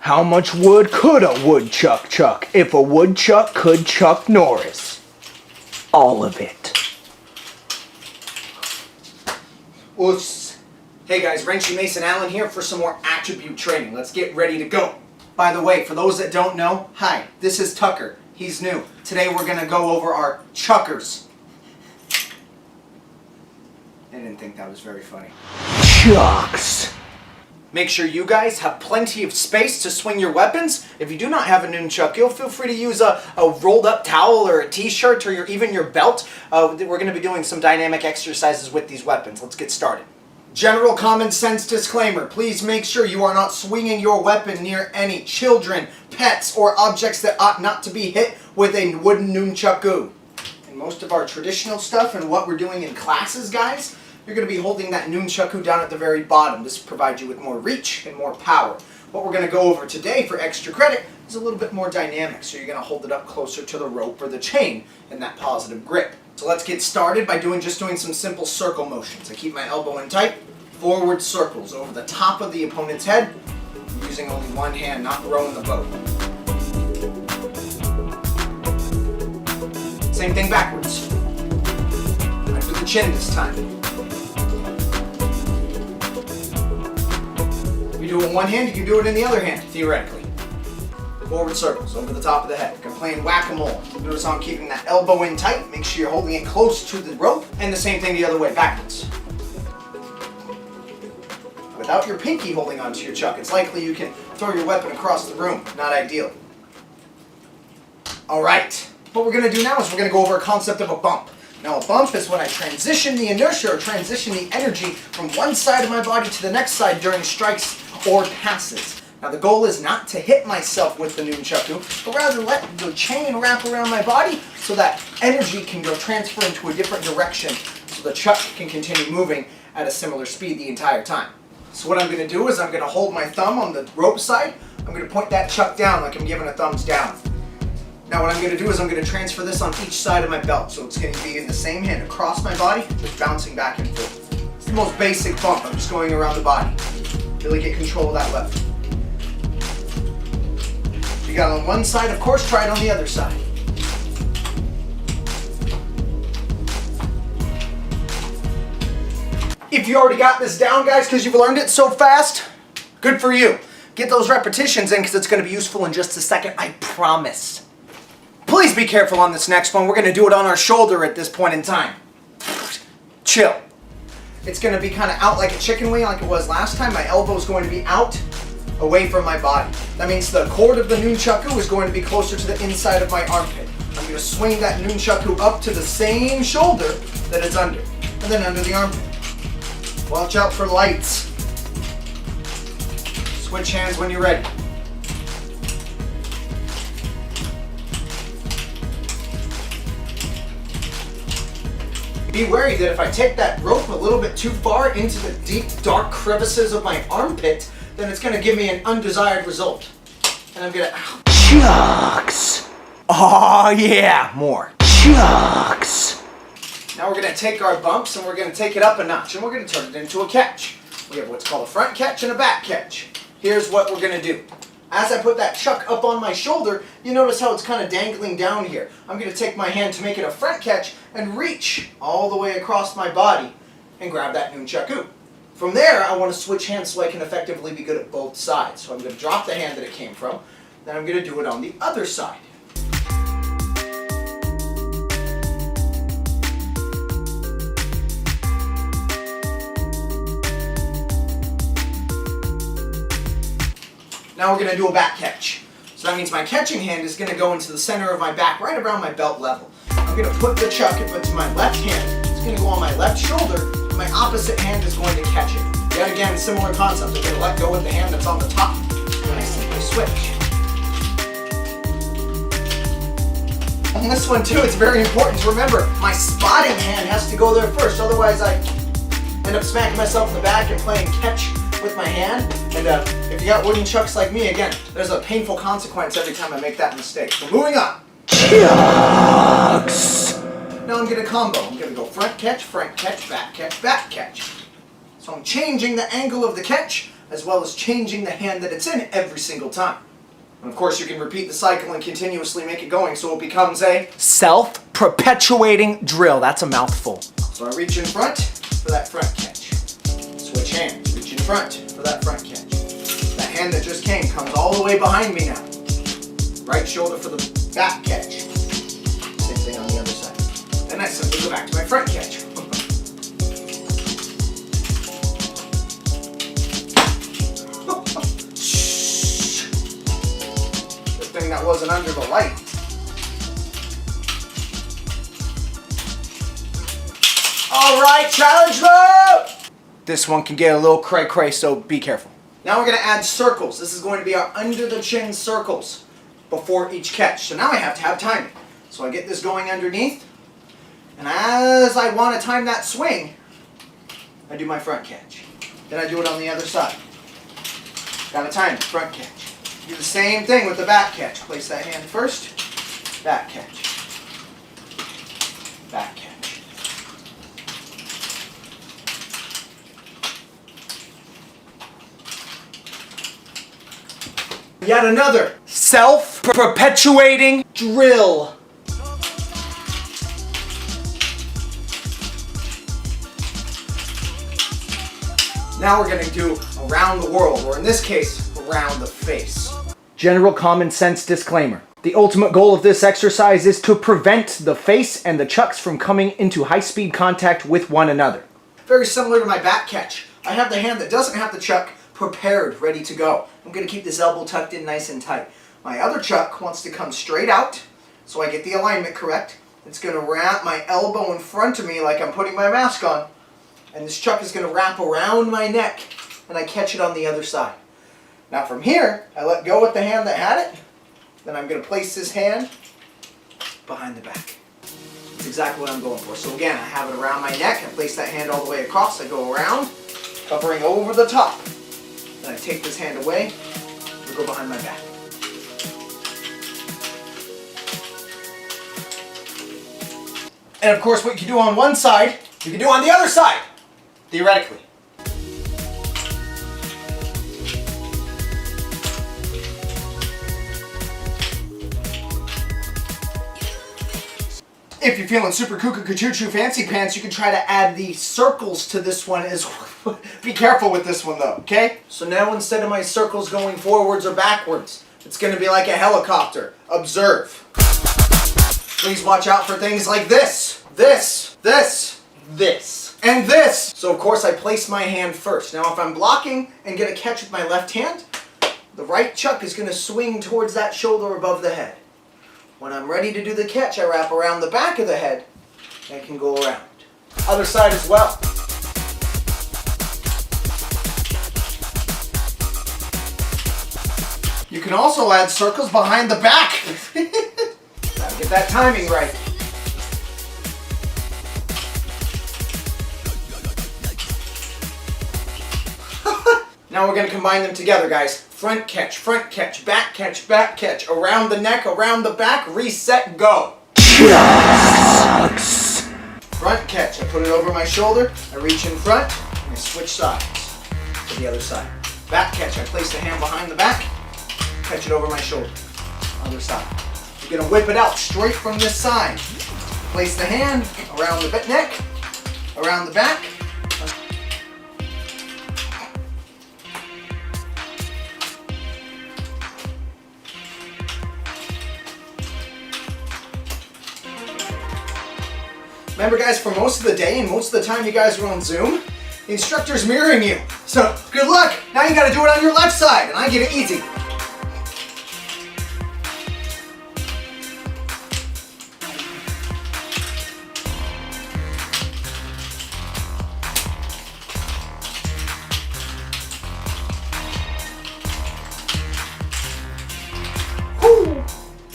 How much wood could a woodchuck chuck if a woodchuck could Chuck Norris? All of it. Oops. Hey guys, Wrenchy Mason Allen here for some more attribute training. Let's get ready to go. By the way, for those that don't know, hi, this is Tucker. He's new. Today we're going to go over our chuckers. I didn't think that was very funny. Chucks. Make sure you guys have plenty of space to swing your weapons. If you do not have a nunchuk, you'll feel free to use a rolled up towel or a t-shirt or even your belt. We're going to be doing some dynamic exercises with these weapons. Let's get started. General common sense disclaimer. Please make sure you are not swinging your weapon near any children, pets, or objects that ought not to be hit with a wooden nunchuku. And most of our traditional stuff and what we're doing in classes, guys, you're going to be holding that nunchuku down at the very bottom. This provides you with more reach and more power. What we're going to go over today for extra credit is a little bit more dynamic. So you're going to hold it up closer to the rope or the chain in that positive grip. So let's get started by doing some simple circle motions. I keep my elbow in tight, forward circles over the top of the opponent's head, using only one hand, not rowing the boat. Same thing backwards. Under the chin this time. If you do it in one hand, you can do it in the other hand, theoretically. Forward circles over the top of the head. I'm playing whack-a-mole. Notice how I'm keeping that elbow in tight. Make sure you're holding it close to the rope. And the same thing the other way, backwards. Without your pinky holding onto your chuck, it's likely you can throw your weapon across the room. Not ideal. Alright, what we're going to do now is we're going to go over a concept of a bump. Now a bump is when I transition the inertia or transition the energy from one side of my body to the next side during strikes or passes. Now the goal is not to hit myself with the nunchuku, but rather let the chain wrap around my body so that energy can go transfer into a different direction so the chuck can continue moving at a similar speed the entire time. So what I'm going to do is I'm going to hold my thumb on the rope side. I'm going to point that chuck down like I'm giving a thumbs down. Now what I'm going to do is I'm going to transfer this on each side of my belt. So it's going to be in the same hand across my body, just bouncing back and forth. It's the most basic bump. I'm just going around the body. Really get control of that weapon. If you got it on one side, of course, try it on the other side. If you already got this down, guys, because you've learned it so fast, good for you. Get those repetitions in because it's going to be useful in just a second, I promise. Please be careful on this next one. We're going to do it on our shoulder at this point in time. Chill. It's going to be kind of out like a chicken wing like it was last time. My elbow is going to be out, away from my body. That means the cord of the nunchuku is going to be closer to the inside of my armpit. I'm going to swing that nunchuku up to the same shoulder that it's under, and then under the armpit. Watch out for lights. Switch hands when you're ready. Be wary that if I take that rope a little bit too far into the deep, dark crevices of my armpit, then it's going to give me an undesired result. And I'm going to... Chucks. Oh yeah, more. Chucks. Now we're going to take our bumps and we're going to take it up a notch and we're going to turn it into a catch. We have what's called a front catch and a back catch. Here's what we're going to do. As I put that chuck up on my shoulder, you notice how it's kind of dangling down here. I'm going to take my hand to make it a front catch and reach all the way across my body and grab that nunchuku. From there, I want to switch hands so I can effectively be good at both sides. So I'm going to drop the hand that it came from, then I'm going to do it on the other side. Now we're going to do a back catch. So that means my catching hand is going to go into the center of my back, right around my belt level. I'm going to put the chuck into my left hand. It's going to go on my left shoulder, and my opposite hand is going to catch it. Yet again, similar concept. I'm going to let go with the hand that's on the top, and I simply switch. On this one too, it's very important to remember, my spotting hand has to go there first, otherwise I end up smacking myself in the back and playing catch with my hand. And if you got wooden chucks like me, again, there's a painful consequence every time I make that mistake. So moving on. Chucks. Now I'm going to combo. I'm going to go front catch, back catch, back catch. So I'm changing the angle of the catch as well as changing the hand that it's in every single time. And of course, you can repeat the cycle and continuously make it going so it becomes a self-perpetuating drill. That's a mouthful. So I reach in front for that front catch. Switch hands, reach in front for that front catch. That hand that just came comes all the way behind me now. Right shoulder for the back catch. Same thing on the other side. Then I simply go back to my front catch. Thing that wasn't under the light. Alright, challenge mode! This one can get a little cray-cray, so be careful. Now we're going to add circles. This is going to be our under the chin circles before each catch. So now I have to have timing. So I get this going underneath, and as I want to time that swing, I do my front catch. Then I do it on the other side. Got to time it, front catch. Do the same thing with the back catch. Place that hand first. Back catch. Back catch. Yet another self-perpetuating drill. Now we're going to do around the world, or in this case, around the face. General common sense disclaimer. The ultimate goal of this exercise is to prevent the face and the chucks from coming into high-speed contact with one another. Very similar to my back catch. I have the hand that doesn't have the chuck prepared, ready to go. I'm going to keep this elbow tucked in nice and tight. My other chuck wants to come straight out, so I get the alignment correct. It's going to wrap my elbow in front of me like I'm putting my mask on, and this chuck is going to wrap around my neck, and I catch it on the other side. Now from here, I let go with the hand that had it. Then I'm going to place this hand behind the back. That's exactly what I'm going for. So again, I have it around my neck. I place that hand all the way across. I go around, covering over the top. Then I take this hand away and go behind my back. And of course, what you can do on one side, you can do on the other side, theoretically. If you're feeling super cuckoo choo fancy pants, you can try to add the circles to this one as well. Be careful with this one though, okay? So now instead of my circles going forwards or backwards, it's going to be like a helicopter. Observe. Please watch out for things like this, this, and this. So of course I place my hand first. Now if I'm blocking and get a catch with my left hand, the right chuck is going to swing towards that shoulder above the head. When I'm ready to do the catch, I wrap around the back of the head and can go around. Other side as well. You can also add circles behind the back. Gotta get that timing right. Now we're going to combine them together, guys. Front catch, back catch, around the neck, around the back, reset, go. Chucks. Front catch, I put it over my shoulder, I reach in front, and I switch sides to the other side. Back catch, I place the hand behind the back, catch it over my shoulder, other side. You're going to whip it out straight from this side. Place the hand around the neck, around the back. Remember guys, for most of the day and most of the time you guys are on Zoom, the instructor's mirroring you. So, good luck! Now you gotta do it on your left side, and I give it easy.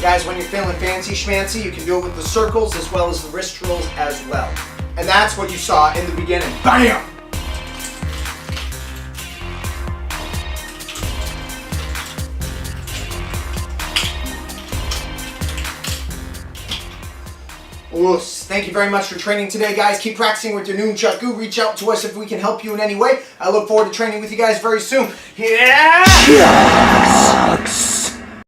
Guys, when you're feeling fancy schmancy, you can do it with the circles as well as the wrist rolls as well. And that's what you saw in the beginning. BAM! Oos. Thank you very much for training today, guys. Keep practicing with your Nunchuku. Reach out to us if we can help you in any way. I look forward to training with you guys very soon. Yeah!